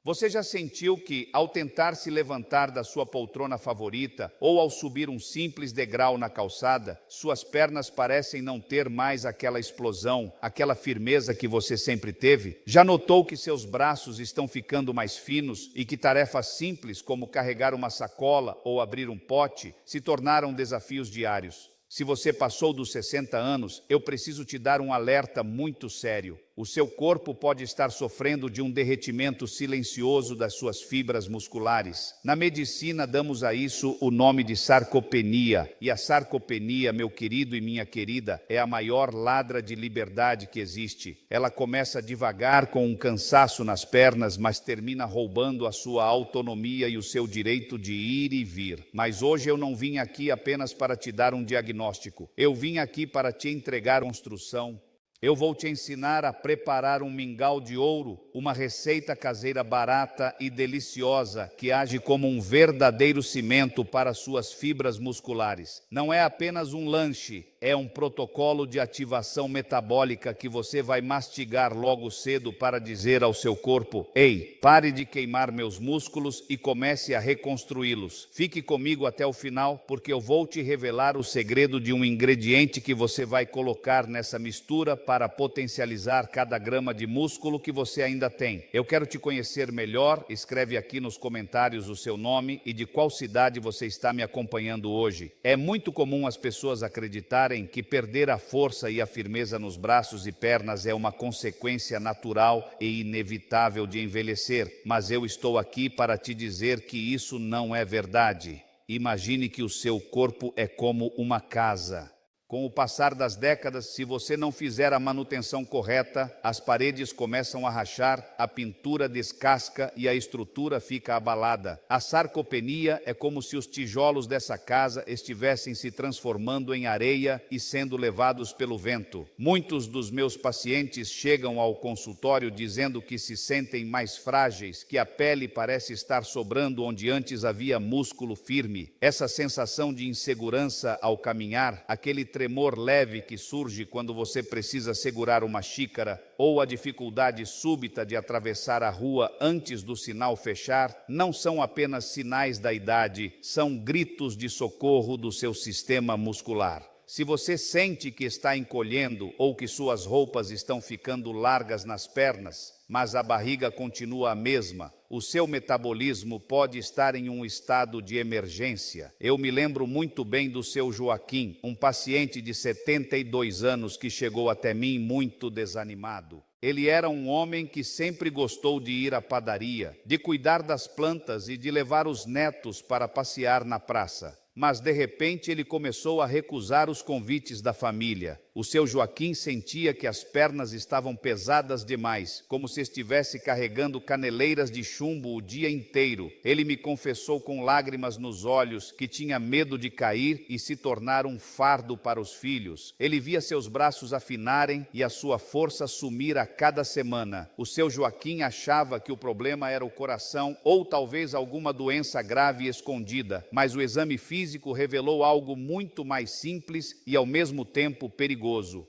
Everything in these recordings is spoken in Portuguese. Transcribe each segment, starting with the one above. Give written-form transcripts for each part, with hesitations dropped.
Você já sentiu que, ao tentar se levantar da sua poltrona favorita ou ao subir um simples degrau na calçada, suas pernas parecem não ter mais aquela explosão, aquela firmeza que você sempre teve? Já notou que seus braços estão ficando mais finos e que tarefas simples como carregar uma sacola ou abrir um pote se tornaram desafios diários? Se você passou dos 60 anos, eu preciso te dar um alerta muito sério. O seu corpo pode estar sofrendo de um derretimento silencioso das suas fibras musculares. Na medicina, damos a isso o nome de sarcopenia. E a sarcopenia, meu querido e minha querida, é a maior ladra de liberdade que existe. Ela começa devagar com um cansaço nas pernas, mas termina roubando a sua autonomia e o seu direito de ir e vir. Mas hoje eu não vim aqui apenas para te dar um diagnóstico. Eu vim aqui para te entregar uma instrução. Eu vou te ensinar a preparar um mingau de ouro, uma receita caseira barata e deliciosa que age como um verdadeiro cimento para suas fibras musculares. Não é apenas um lanche, é um protocolo de ativação metabólica que você vai mastigar logo cedo para dizer ao seu corpo: ei, pare de queimar meus músculos e comece a reconstruí-los. Fique comigo até o final, porque eu vou te revelar o segredo de um ingrediente que você vai colocar nessa mistura para potencializar cada grama de músculo que você ainda tem. Eu quero te conhecer melhor. Escreve aqui nos comentários o seu nome e de qual cidade você está me acompanhando hoje. É muito comum as pessoas acreditarem que perder a força e a firmeza nos braços e pernas é uma consequência natural e inevitável de envelhecer, mas eu estou aqui para te dizer que isso não é verdade. Imagine que o seu corpo é como uma casa. Com o passar das décadas, se você não fizer a manutenção correta, as paredes começam a rachar, a pintura descasca e a estrutura fica abalada. A sarcopenia é como se os tijolos dessa casa estivessem se transformando em areia e sendo levados pelo vento. Muitos dos meus pacientes chegam ao consultório dizendo que se sentem mais frágeis, que a pele parece estar sobrando onde antes havia músculo firme. Essa sensação de insegurança ao caminhar, aquele tremor leve que surge quando você precisa segurar uma xícara ou a dificuldade súbita de atravessar a rua antes do sinal fechar, não são apenas sinais da idade, são gritos de socorro do seu sistema muscular. Se você sente que está encolhendo ou que suas roupas estão ficando largas nas pernas, mas a barriga continua a mesma, o seu metabolismo pode estar em um estado de emergência. Eu me lembro muito bem do seu Joaquim, um paciente de 72 anos que chegou até mim muito desanimado. Ele era um homem que sempre gostou de ir à padaria, de cuidar das plantas e de levar os netos para passear na praça. Mas, de repente, ele começou a recusar os convites da família. O seu Joaquim sentia que as pernas estavam pesadas demais, como se estivesse carregando caneleiras de chumbo o dia inteiro. Ele me confessou com lágrimas nos olhos que tinha medo de cair e se tornar um fardo para os filhos. Ele via seus braços afinarem e a sua força sumir a cada semana. O seu Joaquim achava que o problema era o coração ou talvez alguma doença grave escondida, mas o exame físico revelou algo muito mais simples e ao mesmo tempo perigoso.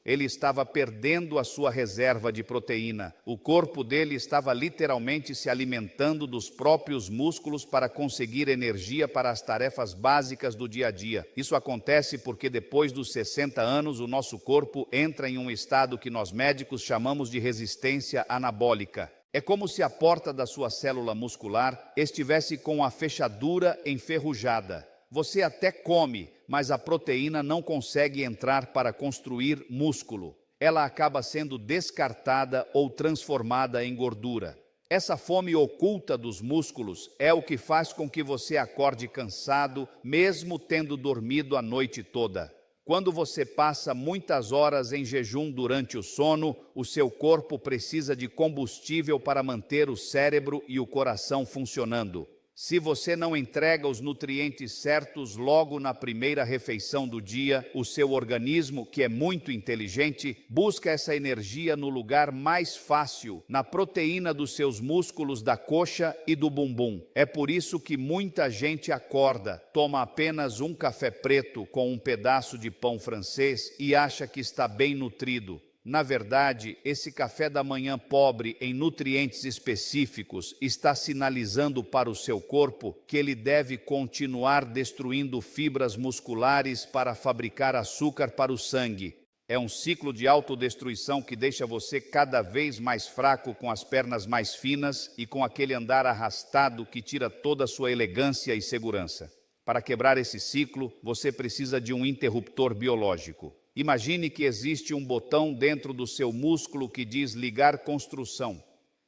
Ele estava perdendo a sua reserva de proteína. O corpo dele estava literalmente se alimentando dos próprios músculos para conseguir energia para as tarefas básicas do dia a dia. Isso acontece porque depois dos 60 anos o nosso corpo entra em um estado que nós médicos chamamos de resistência anabólica. É como se a porta da sua célula muscular estivesse com a fechadura enferrujada. Você até come, mas a proteína não consegue entrar para construir músculo. Ela acaba sendo descartada ou transformada em gordura. Essa fome oculta dos músculos é o que faz com que você acorde cansado, mesmo tendo dormido a noite toda. Quando você passa muitas horas em jejum durante o sono, o seu corpo precisa de combustível para manter o cérebro e o coração funcionando. Se você não entrega os nutrientes certos logo na primeira refeição do dia, o seu organismo, que é muito inteligente, busca essa energia no lugar mais fácil, na proteína dos seus músculos da coxa e do bumbum. É por isso que muita gente acorda, toma apenas um café preto com um pedaço de pão francês e acha que está bem nutrido. Na verdade, esse café da manhã pobre em nutrientes específicos está sinalizando para o seu corpo que ele deve continuar destruindo fibras musculares para fabricar açúcar para o sangue. É um ciclo de autodestruição que deixa você cada vez mais fraco, com as pernas mais finas e com aquele andar arrastado que tira toda a sua elegância e segurança. Para quebrar esse ciclo, você precisa de um interruptor biológico. Imagine que existe um botão dentro do seu músculo que diz ligar construção.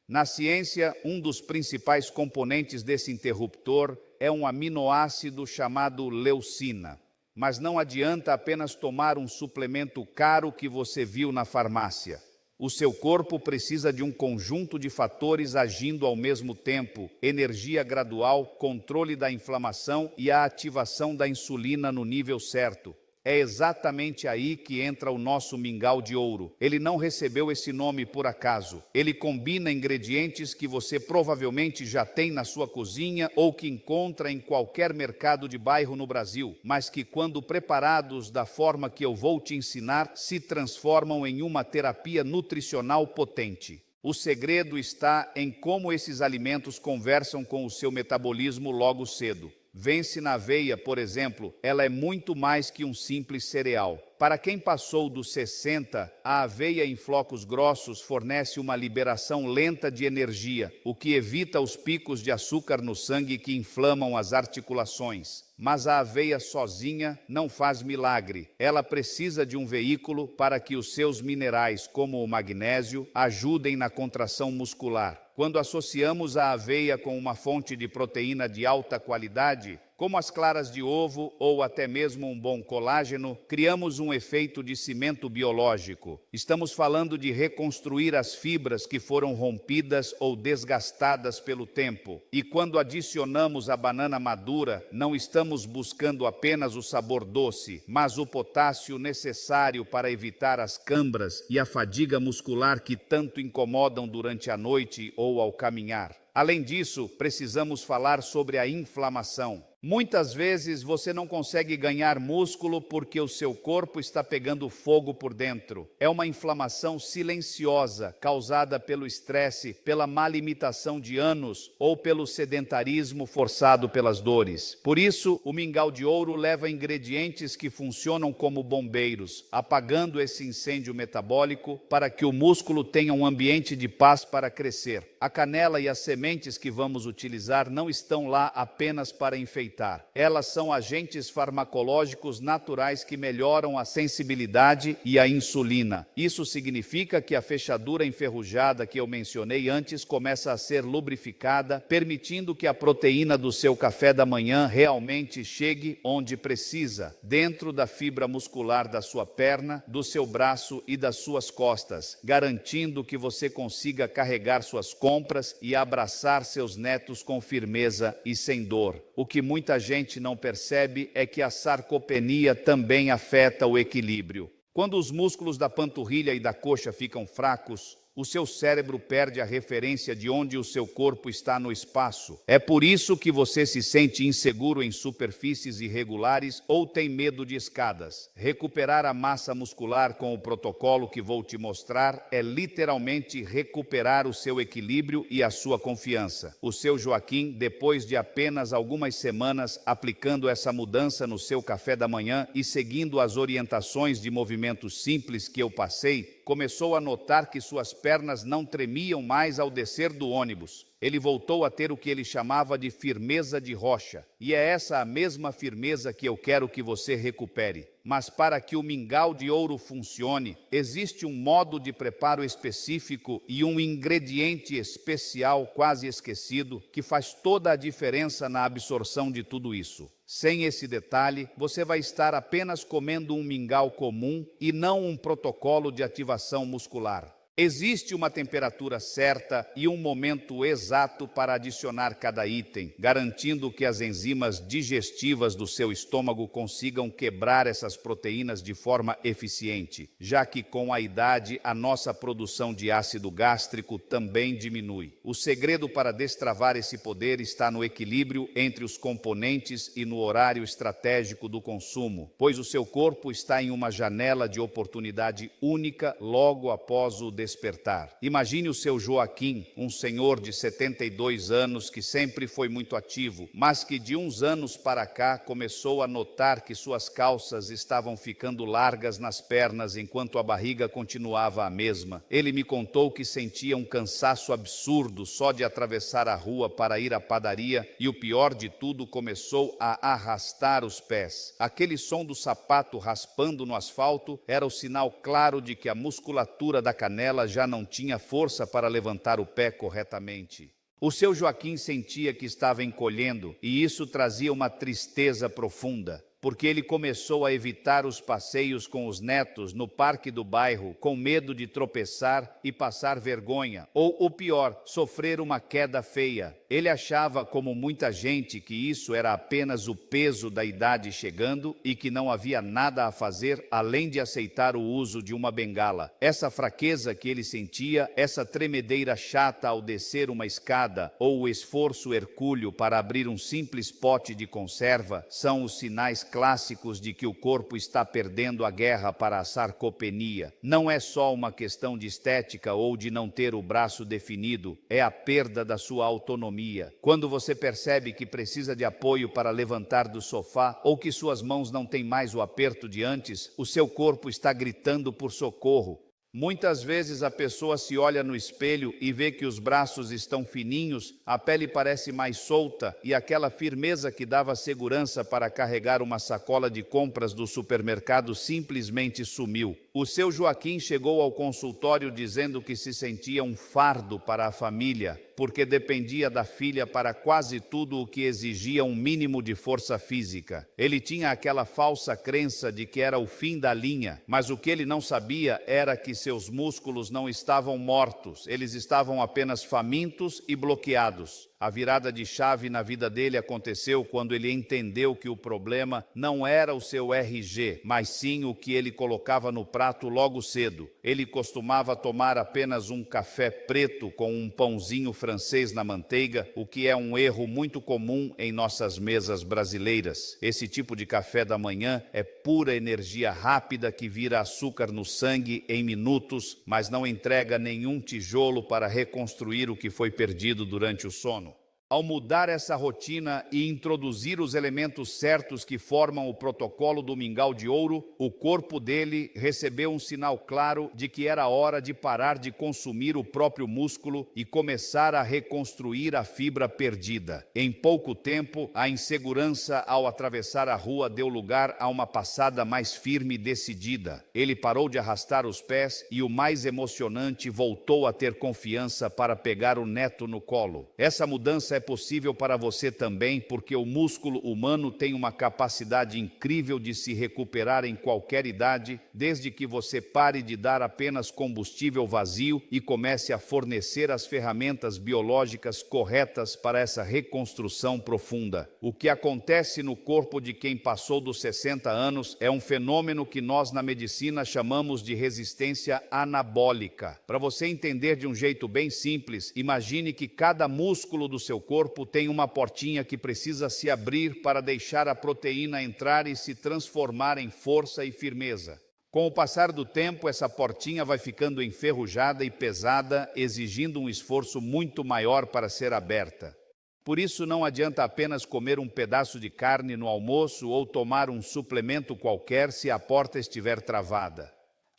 Na ciência, um dos principais componentes desse interruptor é um aminoácido chamado leucina. Mas não adianta apenas tomar um suplemento caro que você viu na farmácia. O seu corpo precisa de um conjunto de fatores agindo ao mesmo tempo: energia gradual, controle da inflamação e a ativação da insulina no nível certo. É exatamente aí que entra o nosso mingau de ouro. Ele não recebeu esse nome por acaso. Ele combina ingredientes que você provavelmente já tem na sua cozinha ou que encontra em qualquer mercado de bairro no Brasil, mas que, quando preparados da forma que eu vou te ensinar, se transformam em uma terapia nutricional potente. O segredo está em como esses alimentos conversam com o seu metabolismo logo cedo. Vence na aveia, por exemplo, ela é muito mais que um simples cereal. Para quem passou dos 60, a aveia em flocos grossos fornece uma liberação lenta de energia, o que evita os picos de açúcar no sangue que inflamam as articulações. Mas a aveia sozinha não faz milagre. Ela precisa de um veículo para que os seus minerais, como o magnésio, ajudem na contração muscular. Quando associamos a aveia com uma fonte de proteína de alta qualidade, como as claras de ovo ou até mesmo um bom colágeno, criamos um efeito de cimento biológico. Estamos falando de reconstruir as fibras que foram rompidas ou desgastadas pelo tempo. E quando adicionamos a banana madura, não estamos buscando apenas o sabor doce, mas o potássio necessário para evitar as câimbras e a fadiga muscular que tanto incomodam durante a noite ou ao caminhar. Além disso, precisamos falar sobre a inflamação. Muitas vezes você não consegue ganhar músculo porque o seu corpo está pegando fogo por dentro. É uma inflamação silenciosa, causada pelo estresse, pela má alimentação de anos ou pelo sedentarismo forçado pelas dores. Por isso, o mingau de ouro leva ingredientes que funcionam como bombeiros, apagando esse incêndio metabólico para que o músculo tenha um ambiente de paz para crescer. A canela e as sementes que vamos utilizar não estão lá apenas para enfeitar. Elas são agentes farmacológicos naturais que melhoram a sensibilidade e a insulina. Isso significa que a fechadura enferrujada que eu mencionei antes começa a ser lubrificada, permitindo que a proteína do seu café da manhã realmente chegue onde precisa, dentro da fibra muscular da sua perna, do seu braço e das suas costas, garantindo que você consiga carregar suas compras e abraçar seus netos com firmeza e sem dor. O que muita gente não percebe é que a sarcopenia também afeta o equilíbrio. Quando os músculos da panturrilha e da coxa ficam fracos, o seu cérebro perde a referência de onde o seu corpo está no espaço. É por isso que você se sente inseguro em superfícies irregulares ou tem medo de escadas. Recuperar a massa muscular com o protocolo que vou te mostrar é literalmente recuperar o seu equilíbrio e a sua confiança. O seu Joaquim, depois de apenas algumas semanas aplicando essa mudança no seu café da manhã e seguindo as orientações de movimentos simples que eu passei, começou a notar que suas pernas não tremiam mais ao descer do ônibus. Ele voltou a ter o que ele chamava de firmeza de rocha. E é essa a mesma firmeza que eu quero que você recupere. Mas para que o mingau de ouro funcione, existe um modo de preparo específico e um ingrediente especial quase esquecido que faz toda a diferença na absorção de tudo isso. Sem esse detalhe, você vai estar apenas comendo um mingau comum e não um protocolo de ativação muscular. Existe uma temperatura certa e um momento exato para adicionar cada item, garantindo que as enzimas digestivas do seu estômago consigam quebrar essas proteínas de forma eficiente, já que com a idade a nossa produção de ácido gástrico também diminui. O segredo para destravar esse poder está no equilíbrio entre os componentes e no horário estratégico do consumo, pois o seu corpo está em uma janela de oportunidade única logo após o despertar. Imagine o seu Joaquim, um senhor de 72 anos que sempre foi muito ativo, mas que de uns anos para cá começou a notar que suas calças estavam ficando largas nas pernas enquanto a barriga continuava a mesma. Ele me contou que sentia um cansaço absurdo só de atravessar a rua para ir à padaria e o pior de tudo, começou a arrastar os pés. Aquele som do sapato raspando no asfalto era o sinal claro de que a musculatura da canela já não tinha força para levantar o pé corretamente. O seu Joaquim sentia que estava encolhendo e isso trazia uma tristeza profunda, porque ele começou a evitar os passeios com os netos no parque do bairro, com medo de tropeçar e passar vergonha, ou o pior, sofrer uma queda feia. Ele achava, como muita gente, que isso era apenas o peso da idade chegando e que não havia nada a fazer além de aceitar o uso de uma bengala. Essa fraqueza que ele sentia, essa tremedeira chata ao descer uma escada ou o esforço hercúleo para abrir um simples pote de conserva, são os sinais clássicos de que o corpo está perdendo a guerra para a sarcopenia. Não é só uma questão de estética ou de não ter o braço definido, é a perda da sua autonomia. Quando você percebe que precisa de apoio para levantar do sofá ou que suas mãos não têm mais o aperto de antes, o seu corpo está gritando por socorro. Muitas vezes a pessoa se olha no espelho e vê que os braços estão fininhos, a pele parece mais solta e aquela firmeza que dava segurança para carregar uma sacola de compras do supermercado simplesmente sumiu. O seu Joaquim chegou ao consultório dizendo que se sentia um fardo para a família, porque dependia da filha para quase tudo o que exigia um mínimo de força física. Ele tinha aquela falsa crença de que era o fim da linha, mas o que ele não sabia era que seus músculos não estavam mortos, eles estavam apenas famintos e bloqueados. A virada de chave na vida dele aconteceu quando ele entendeu que o problema não era o seu RG, mas sim o que ele colocava no prato logo cedo. Ele costumava tomar apenas um café preto com um pãozinho francês na manteiga, o que é um erro muito comum em nossas mesas brasileiras. Esse tipo de café da manhã é pura energia rápida que vira açúcar no sangue em minutos, mas não entrega nenhum tijolo para reconstruir o que foi perdido durante o sono. Ao mudar essa rotina e introduzir os elementos certos que formam o protocolo do mingau de ouro, o corpo dele recebeu um sinal claro de que era hora de parar de consumir o próprio músculo e começar a reconstruir a fibra perdida. Em pouco tempo, a insegurança ao atravessar a rua deu lugar a uma passada mais firme e decidida. Ele parou de arrastar os pés e, o mais emocionante, voltou a ter confiança para pegar o neto no colo. Essa mudança é possível para você também, porque o músculo humano tem uma capacidade incrível de se recuperar em qualquer idade, desde que você pare de dar apenas combustível vazio e comece a fornecer as ferramentas biológicas corretas para essa reconstrução profunda. O que acontece no corpo de quem passou dos 60 anos é um fenômeno que nós na medicina chamamos de resistência anabólica. Para você entender de um jeito bem simples, imagine que cada músculo do seu corpo tem uma portinha que precisa se abrir para deixar a proteína entrar e se transformar em força e firmeza. Com o passar do tempo, essa portinha vai ficando enferrujada e pesada, exigindo um esforço muito maior para ser aberta. Por isso, não adianta apenas comer um pedaço de carne no almoço ou tomar um suplemento qualquer se a porta estiver travada.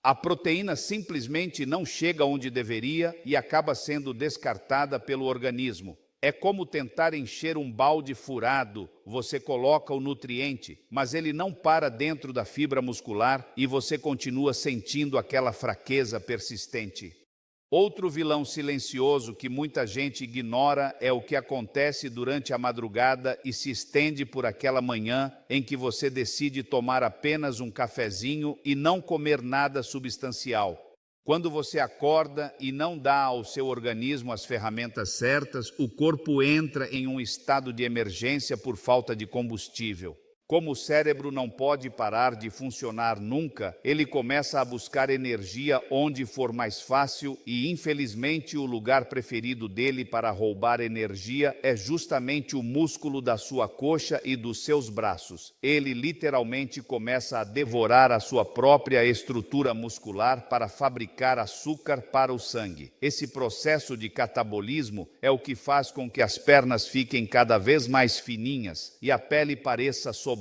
A proteína simplesmente não chega onde deveria e acaba sendo descartada pelo organismo. É como tentar encher um balde furado. Você coloca o nutriente, mas ele não para dentro da fibra muscular e você continua sentindo aquela fraqueza persistente. Outro vilão silencioso que muita gente ignora é o que acontece durante a madrugada e se estende por aquela manhã em que você decide tomar apenas um cafezinho e não comer nada substancial. Quando você acorda e não dá ao seu organismo as ferramentas certas, o corpo entra em um estado de emergência por falta de combustível. Como o cérebro não pode parar de funcionar nunca, ele começa a buscar energia onde for mais fácil e, infelizmente, o lugar preferido dele para roubar energia é justamente o músculo da sua coxa e dos seus braços. Ele literalmente começa a devorar a sua própria estrutura muscular para fabricar açúcar para o sangue. Esse processo de catabolismo é o que faz com que as pernas fiquem cada vez mais fininhas e a pele pareça sobrar,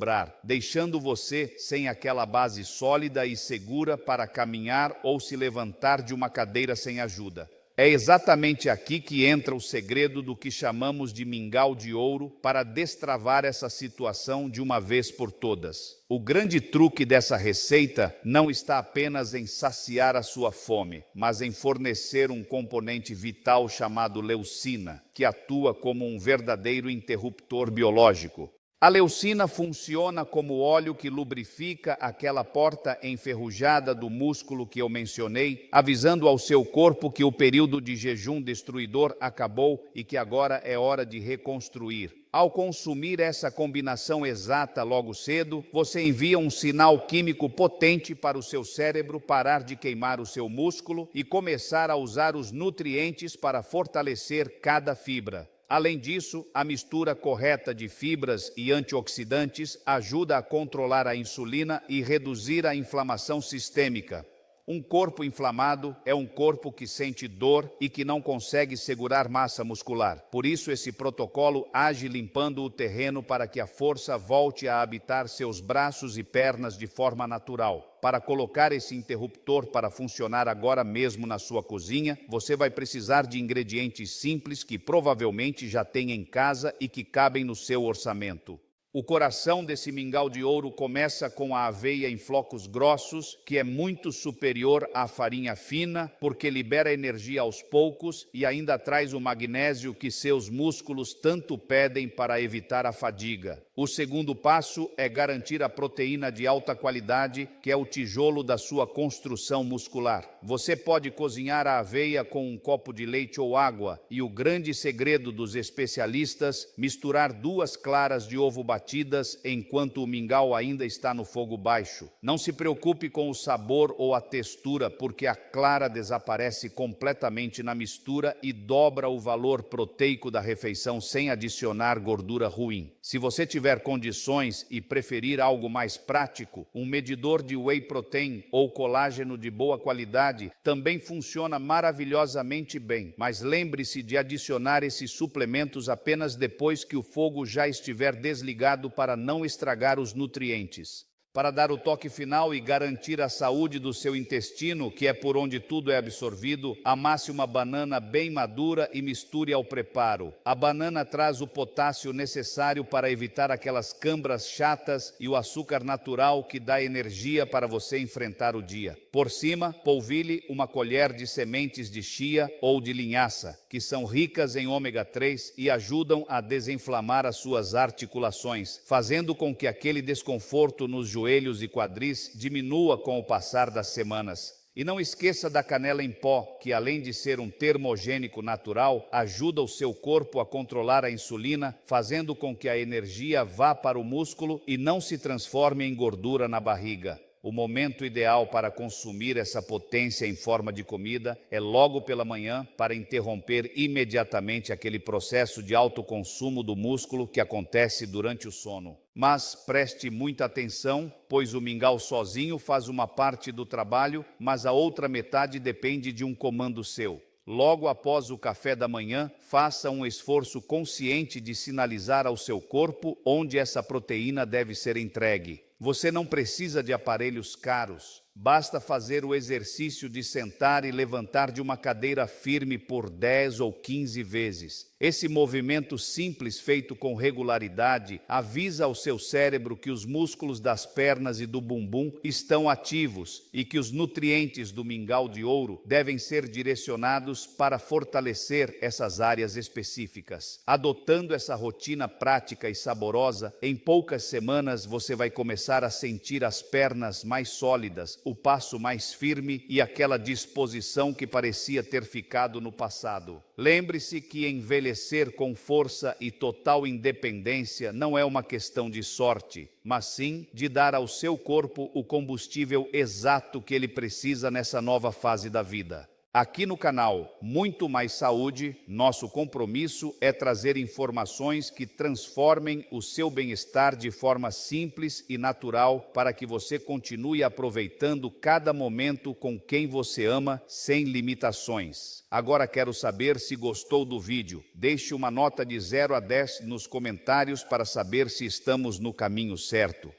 deixando você sem aquela base sólida e segura para caminhar ou se levantar de uma cadeira sem ajuda. É exatamente aqui que entra o segredo do que chamamos de mingau de ouro para destravar essa situação de uma vez por todas. O grande truque dessa receita não está apenas em saciar a sua fome, mas em fornecer um componente vital chamado leucina, que atua como um verdadeiro interruptor biológico. A leucina funciona como óleo que lubrifica aquela porta enferrujada do músculo que eu mencionei, avisando ao seu corpo que o período de jejum destruidor acabou e que agora é hora de reconstruir. Ao consumir essa combinação exata logo cedo, você envia um sinal químico potente para o seu cérebro parar de queimar o seu músculo e começar a usar os nutrientes para fortalecer cada fibra. Além disso, a mistura correta de fibras e antioxidantes ajuda a controlar a insulina e reduzir a inflamação sistêmica. Um corpo inflamado é um corpo que sente dor e que não consegue segurar massa muscular. Por isso, esse protocolo age limpando o terreno para que a força volte a habitar seus braços e pernas de forma natural. Para colocar esse interruptor para funcionar agora mesmo na sua cozinha, você vai precisar de ingredientes simples que provavelmente já tem em casa e que cabem no seu orçamento. O coração desse mingau de ouro começa com a aveia em flocos grossos, que é muito superior à farinha fina, porque libera energia aos poucos e ainda traz o magnésio que seus músculos tanto pedem para evitar a fadiga. O segundo passo é garantir a proteína de alta qualidade, que é o tijolo da sua construção muscular. Você pode cozinhar a aveia com um copo de leite ou água, e o grande segredo dos especialistas, misturar 2 claras de ovo batidas enquanto o mingau ainda está no fogo baixo. Não se preocupe com o sabor ou a textura, porque a clara desaparece completamente na mistura e dobra o valor proteico da refeição sem adicionar gordura ruim. Se você tiver condições e preferir algo mais prático, um medidor de whey protein ou colágeno de boa qualidade também funciona maravilhosamente bem, mas lembre-se de adicionar esses suplementos apenas depois que o fogo já estiver desligado para não estragar os nutrientes. Para dar o toque final e garantir a saúde do seu intestino, que é por onde tudo é absorvido, amasse uma banana bem madura e misture ao preparo. A banana traz o potássio necessário para evitar aquelas câimbras chatas e o açúcar natural que dá energia para você enfrentar o dia. Por cima, polvilhe uma colher de sementes de chia ou de linhaça, que são ricas em ômega 3 e ajudam a desinflamar as suas articulações, fazendo com que aquele desconforto nos joelhos e quadris diminua com o passar das semanas. E não esqueça da canela em pó, que além de ser um termogênico natural, ajuda o seu corpo a controlar a insulina, fazendo com que a energia vá para o músculo e não se transforme em gordura na barriga. O momento ideal para consumir essa potência em forma de comida é logo pela manhã, para interromper imediatamente aquele processo de autoconsumo do músculo que acontece durante o sono. Mas preste muita atenção, pois o mingau sozinho faz uma parte do trabalho, mas a outra metade depende de um comando seu. Logo após o café da manhã, faça um esforço consciente de sinalizar ao seu corpo onde essa proteína deve ser entregue. Você não precisa de aparelhos caros, basta fazer o exercício de sentar e levantar de uma cadeira firme por 10 ou 15 vezes. Esse movimento simples, feito com regularidade, avisa ao seu cérebro que os músculos das pernas e do bumbum estão ativos e que os nutrientes do mingau de ouro devem ser direcionados para fortalecer essas áreas específicas. Adotando essa rotina prática e saborosa, em poucas semanas você vai começar a sentir as pernas mais sólidas, o passo mais firme e aquela disposição que parecia ter ficado no passado. Lembre-se que envelhecer com força e total independência não é uma questão de sorte, mas sim de dar ao seu corpo o combustível exato que ele precisa nessa nova fase da vida. Aqui no canal Muito Mais Saúde, nosso compromisso é trazer informações que transformem o seu bem-estar de forma simples e natural para que você continue aproveitando cada momento com quem você ama sem limitações. Agora quero saber se gostou do vídeo. Deixe uma nota de 0 a 10 nos comentários para saber se estamos no caminho certo.